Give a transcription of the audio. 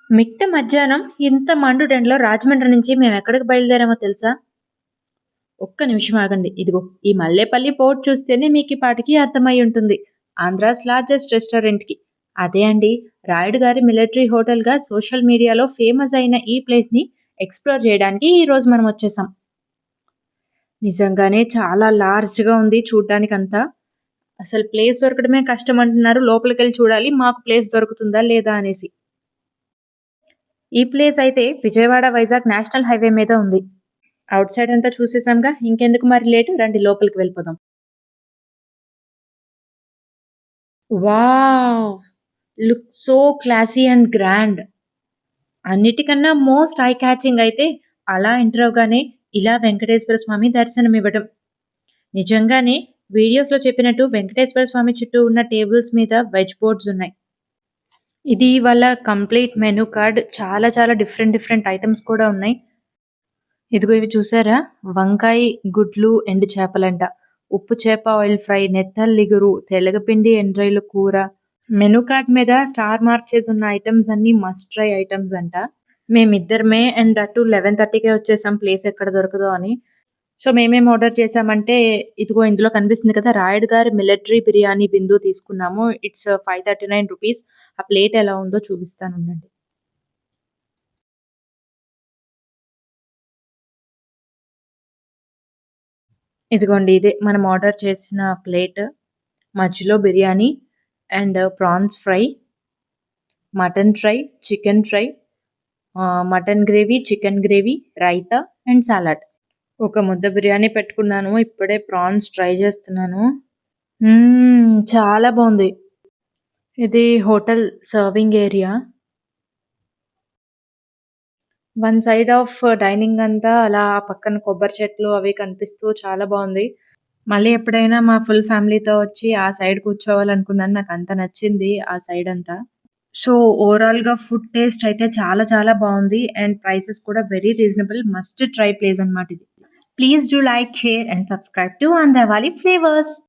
మిట్ట మధ్యాహ్నం ఇంత మండుటెండలో రాజమండ్రి నుంచి మేమెక్కడికి బయలుదేరామో తెలుసా? ఒక్క నిమిషం ఆగండి. ఇదిగో ఈ మల్లేపల్లి పోర్ట్ చూస్తేనే మీకీ పాటికి అర్థమయ్యుంటుంది. ఆంధ్రాస్ లార్జెస్ట్ రెస్టారెంట్‌కి. అదే అండి. రాయుడు గారి మిలిటరీ హోటల్‌గా సోషల్ మీడియాలో ఫేమస్ అయిన ఈ ప్లేస్‌ని ఎక్స్‌ప్లోర్ చేయడానికి ఈరోజు మనమొచ్చేసాం. నిజంగానే చాలా లార్జ్‌గా ఉంది చూడ్డానికంతా. అసలు ప్లేస్ దొరకడమే కష్టమంటున్నారు. లోపలికెళ్ళి చూడాలి మాకు ప్లేస్ దొరుకుతుందా లేదా అనేసి. ఈ ప్లేస్ అయితే విజయవాడ, వైజాగ్ నేషనల్ హైవే మీద ఉంది. ఔట్ సైడ్ అంతా చూసేసాంగా. ఇంకెందుకు మరి లేటు రండి లోపలికి వెళ్ళిపోదాం. Wow! Looks so classy and grand. అన్నిటికన్నా మోస్ట్ ఐ క్యాచింగ్ అయితే అలా ఎంటర్ అవ్వగానే ఇలా వెంకటేశ్వర స్వామి దర్శనమివ్వడం. నిజంగానే వీడియోస్‌లో చెప్పినట్టు వెంకటేశ్వర స్వామి చుట్టూ ఉన్న టేబుల్స్ మీద వెజ్ బోర్డ్స్ ఉన్నాయి. ఇది వాళ్ళ కంప్లీట్ మెనూ కార్డ్. చాలా చాలా డిఫరెంట్ డిఫరెంట్ ఐటెమ్స్ కూడా ఉన్నాయి. ఇదిగో ఇవి చూసారా? వంకాయ, గుడ్లు, ఎండు చేపలంట. ఉప్పు చేప ఆయిల్ ఫ్రై, నెత్తళ్ళిగురు, తెలగపిండి ఎండ్రాయిల కూర. మెనూ కార్డ్ మీద స్టార్ మార్క్ చేసున్న ఐటెమ్స్ అన్నీ మస్ట్ ట్రై ఐటెమ్స్ అంట. మేమిద్దరమే అండ్ దట్ టూ 11:30కే వచ్చేసాం ప్లేస్ ఎక్కడ దొరకదో అని. సో, మేమేం ఆర్డర్ చేసామంటే ఇదిగో ఇందులో కనిపిస్తుంది కదా! రాయుడు గారి మిలిటరీ బిర్యానీ బిందు తీసుకున్నాము. ఇట్స్ ₹539. ఆ ప్లేట్ ఎలా ఉందో చూపిస్తానుండండి. ఇదిగోండి ఇదే మనం ఆర్డర్ చేసిన ప్లేట్. మధ్యలో biryani and prawns fry, mutton fry, chicken fry, mutton gravy, chicken gravy, raita and salad. ఒక ముద్ద బిర్యానీ పెట్టుకున్నాను. ఇప్పుడే ప్రాన్స్ ట్రై చేస్తున్నాను. చాలా బావుంది. ఇది hotel serving area. One side of dining అంతా అలా పక్కన కొబ్బరి చెట్లు అవి కనిపిస్తూ చాలా బావుంది. మళ్ళీ ఎప్పుడైనా మా ఫుల్ ఫ్యామిలీతో వచ్చి ఆ సైడ్ కూర్చోవాలనుకున్నాను. నాకంత నచ్చింది ఆ సైడ్ అంతా. సో, ఓవరాల్‌గా ఫుడ్ టేస్ట్ అయితే చాలా చాలా బావుంది. అండ్ ప్రైసెస్ కూడా very reasonable. Must try place అన్నమాట ఇది. Please do like, share and subscribe to Andhrawali flavours.